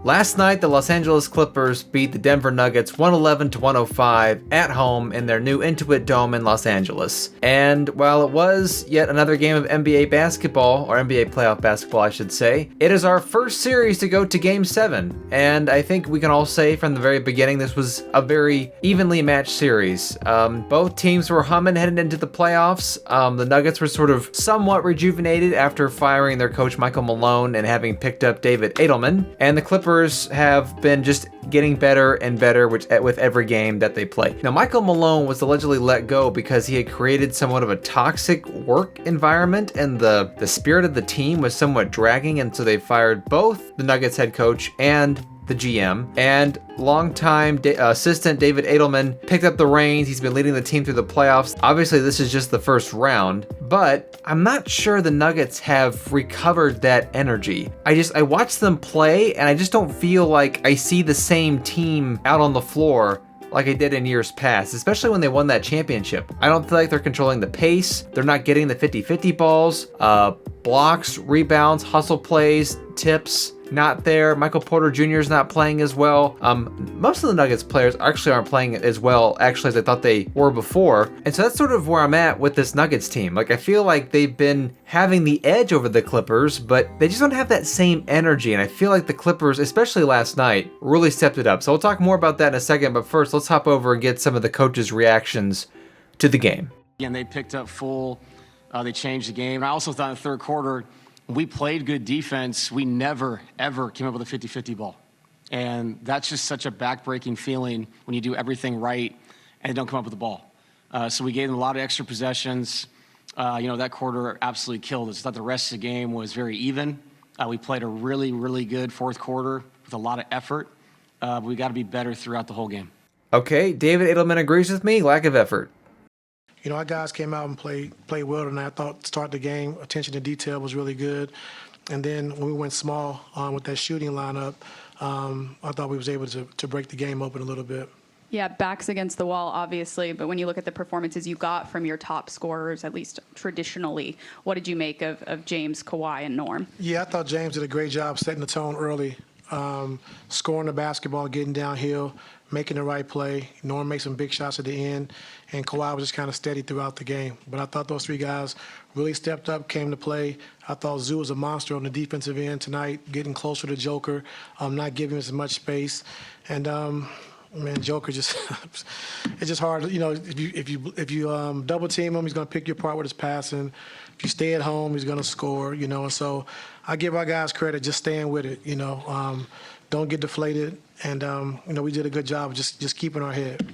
Last night, the Los Angeles Clippers beat the Denver Nuggets 111-105 at home in their new Intuit Dome in Los Angeles. And while it was yet another game of NBA basketball, or NBA playoff basketball, I should say, it is our first series to go to Game 7. And I think we can all say from the very beginning this was a very evenly matched series. Both teams were humming heading into the playoffs. The Nuggets were sort of somewhat rejuvenated after firing their coach Michael Malone and having picked up David Edelman. And the Clippers have been just getting better and better with every game that they play. Now, Michael Malone was allegedly let go because he had created somewhat of a toxic work environment, and the spirit of the team was somewhat dragging, and so they fired both the Nuggets head coach and the GM, and longtime assistant David Edelman picked up the reins. He's been leading the team through the playoffs. Obviously, this is just the first round, but I'm not sure the Nuggets have recovered that energy. I watch them play, and I just don't feel like I see the same team out on the floor like I did in years past, especially when they won that championship. I don't feel like they're controlling the pace. They're not getting the 50-50 balls, blocks, rebounds, hustle plays, tips. Not there. Michael Porter Jr. is not playing as well. Most of the Nuggets players actually aren't playing as well, actually, as I thought they were before. And so that's sort of where I'm at with this Nuggets team. Like, I feel like they've been having the edge over the Clippers, but they just don't have that same energy. And I feel like the Clippers, especially last night, really stepped it up. So we'll talk more about that in a second. But first, let's hop over and get some of the coaches' reactions to the game. And they picked up full. They changed the game. I also thought in the third quarter, we played good defense. We never, ever came up with a 50-50 ball. And that's just such a back-breaking feeling when you do everything right and don't come up with the ball. So we gave them a lot of extra possessions. That quarter absolutely killed us. I thought the rest of the game was very even. We played a really, really good fourth quarter with a lot of effort. But we got to be better throughout the whole game. Okay, David Edelman agrees with me. Lack of effort. Our guys came out and played well tonight. I thought to start the game, attention to detail was really good. And then when we went small with that shooting lineup, I thought we was able to break the game open a little bit. Yeah, backs against the wall, obviously. But when you look at the performances you got from your top scorers, at least traditionally, what did you make of James, Kawhi, and Norm? Yeah, I thought James did a great job setting the tone early, scoring the basketball, getting downhill, making the right play. Norm made some big shots at the end, and Kawhi was just kind of steady throughout the game. But I thought those three guys really stepped up, came to play. I thought Zoo was a monster on the defensive end tonight, getting closer to Joker, not giving him as much space. And Joker just it's just hard. If you double team him, he's going to pick you apart with his passing. If you stay at home, he's going to score. And so I give our guys credit just staying with it. Don't get deflated, and we did a good job of just keeping our head.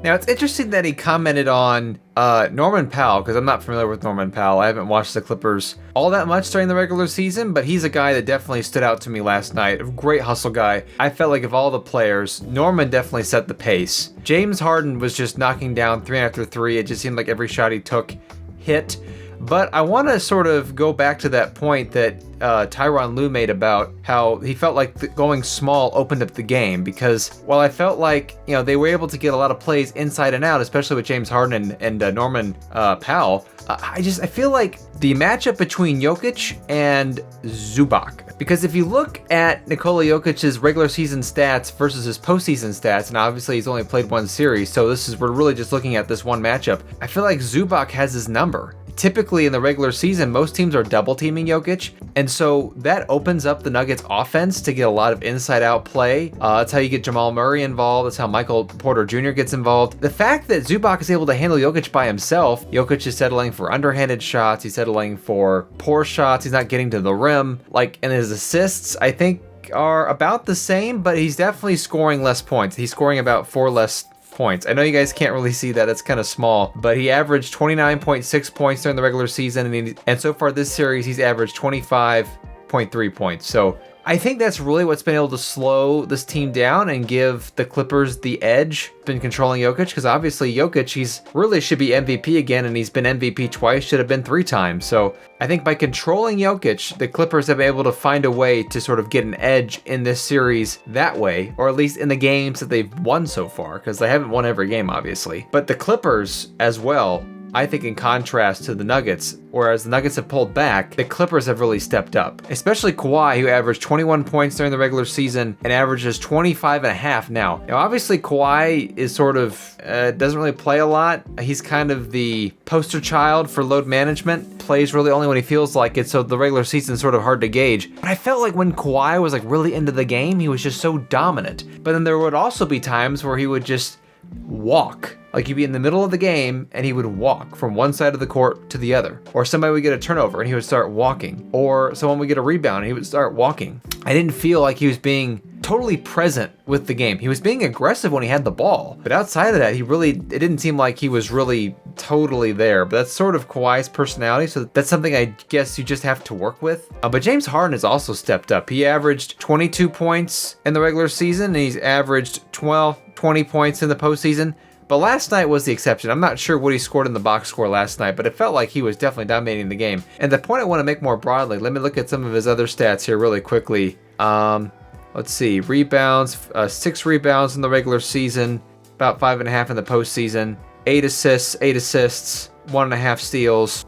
Now, it's interesting that he commented on Norman Powell, because I'm not familiar with Norman Powell. I haven't watched the Clippers all that much during the regular season, but he's a guy that definitely stood out to me last night. A great hustle guy. I felt like of all the players, Norman definitely set the pace. James Harden was just knocking down three after three. It just seemed like every shot he took hit. But I want to sort of go back to that point that Tyronn Lue made about how he felt like going small opened up the game, because while I felt like they were able to get a lot of plays inside and out, especially with James Harden and Norman Powell, I feel like the matchup between Jokic and Zubac, because if you look at Nikola Jokic's regular season stats versus his postseason stats, and obviously he's only played one series, so we're really just looking at this one matchup, I feel like Zubac has his number. Typically in the regular season, most teams are double teaming Jokic, and so that opens up the Nuggets offense to get a lot of inside out play. That's how you get Jamal Murray involved. That's how Michael Porter Jr. gets involved. The fact that Zubac is able to handle Jokic by himself, Jokic is settling for underhanded shots, he's settling for poor shots, he's not getting to the rim. And his assists, I think, are about the same, but he's definitely scoring less points. He's scoring about 4 less points. I know you guys can't really see that, it's kind of small, but he averaged 29.6 points during the regular season, and so far this series he's averaged 25.3 points. So I think that's really what's been able to slow this team down and give the Clippers the edge. Been controlling Jokic, because obviously Jokic, he's really should be MVP again, and he's been MVP twice, should have been 3 times. So I think by controlling Jokic, the Clippers have been able to find a way to sort of get an edge in this series that way, or at least in the games that they've won so far, because they haven't won every game, obviously. But the Clippers as well, I think in contrast to the Nuggets, whereas the Nuggets have pulled back, the Clippers have really stepped up. Especially Kawhi, who averaged 21 points during the regular season and averages 25 and a half now. Now, obviously, Kawhi is sort of, doesn't really play a lot. He's kind of the poster child for load management. Plays really only when he feels like it, so the regular season's sort of hard to gauge. But I felt like when Kawhi was like really into the game, he was just so dominant. But then there would also be times where he would just walk. Like he'd be in the middle of the game and he would walk from one side of the court to the other. Or somebody would get a turnover and he would start walking. Or someone would get a rebound and he would start walking. I didn't feel like he was being totally present with the game. He was being aggressive when he had the ball. But outside of that, it didn't seem like he was really totally there. But that's sort of Kawhi's personality. So that's something I guess you just have to work with. But James Harden has also stepped up. He averaged 22 points in the regular season. And he's averaged 20 points in the postseason. But last night was the exception. I'm not sure what he scored in the box score last night, but it felt like he was definitely dominating the game. And the point I want to make more broadly, let me look at some of his other stats here really quickly. Let's see, rebounds, 6 rebounds in the regular season, about 5.5 in the postseason, 8 assists, 1.5 steals.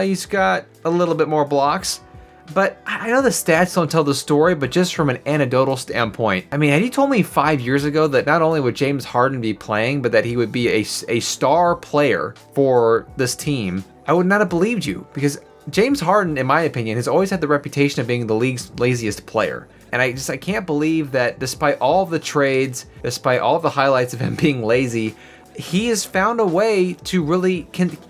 He's got a little bit more blocks. But I know the stats don't tell the story, but just from an anecdotal standpoint, I mean, had you told me 5 years ago that not only would James Harden be playing, but that he would be a star player for this team, I would not have believed you. Because James Harden, in my opinion, has always had the reputation of being the league's laziest player. And I can't believe that despite all the trades, despite all the highlights of him being lazy, he has found a way to really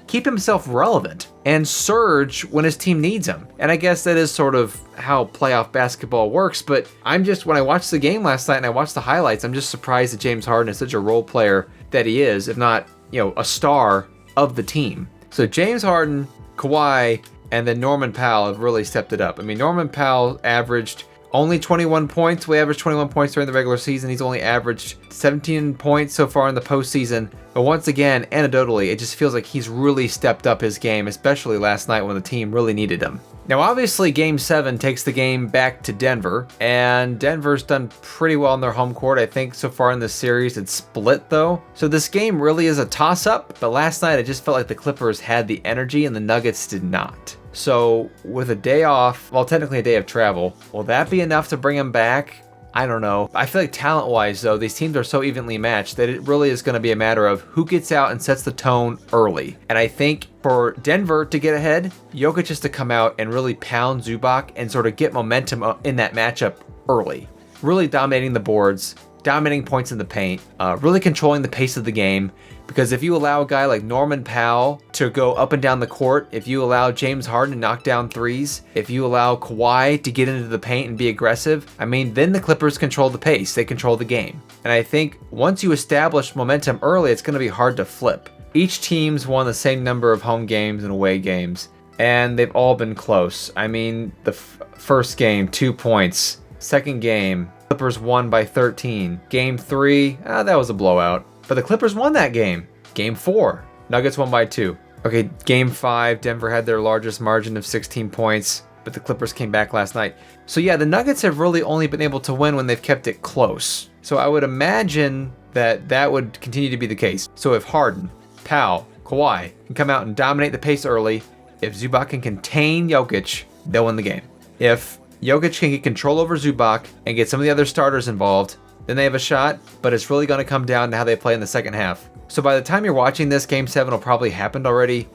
keep himself relevant and surge when his team needs him. And I guess that is sort of how playoff basketball works. But when I watched the game last night and I watched the highlights, I'm just surprised that James Harden is such a role player that he is, if not, a star of the team. So James Harden, Kawhi, and then Norman Powell have really stepped it up. I mean, Norman Powell averaged only 21 points. We averaged 21 points during the regular season. He's only averaged 17 points so far in the postseason. But once again, anecdotally, it just feels like he's really stepped up his game, especially last night when the team really needed him. Now, obviously, Game 7 takes the game back to Denver, and Denver's done pretty well in their home court. I think so far in this series, it's split, though. So this game really is a toss-up, but last night, it just felt like the Clippers had the energy and the Nuggets did not. So with a day off, well, technically a day of travel, will that be enough to bring him back? I don't know. I feel like talent-wise, though, these teams are so evenly matched that it really is going to be a matter of who gets out and sets the tone early. And I think for Denver to get ahead, Jokic has to come out and really pound Zubac and sort of get momentum in that matchup early. Really dominating the boards, dominating points in the paint, really controlling the pace of the game. Because if you allow a guy like Norman Powell to go up and down the court, if you allow James Harden to knock down threes, if you allow Kawhi to get into the paint and be aggressive, I mean, then the Clippers control the pace. They control the game. And I think once you establish momentum early, it's going to be hard to flip. Each team's won the same number of home games and away games, and they've all been close. I mean, the first game, 2 points. Second game, Clippers won by 13. Game 3, that was a blowout. But the Clippers won that game. Game 4, Nuggets won by 2. Okay, Game 5, Denver had their largest margin of 16 points, but the Clippers came back last night. So yeah, the Nuggets have really only been able to win when they've kept it close. So I would imagine that would continue to be the case. So if Harden, Powell, Kawhi can come out and dominate the pace early, if Zubac can contain Jokic, they'll win the game. If Jokic can get control over Zubac and get some of the other starters involved, then they have a shot, but it's really going to come down to how they play in the second half. So by the time you're watching this, Game 7 will probably happened already.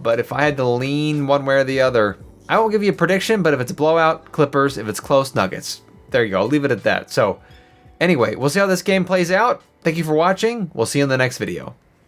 But if I had to lean one way or the other, I won't give you a prediction, but if it's a blowout, Clippers. If it's close, Nuggets. There you go. I'll leave it at that. So anyway, we'll see how this game plays out. Thank you for watching. We'll see you in the next video.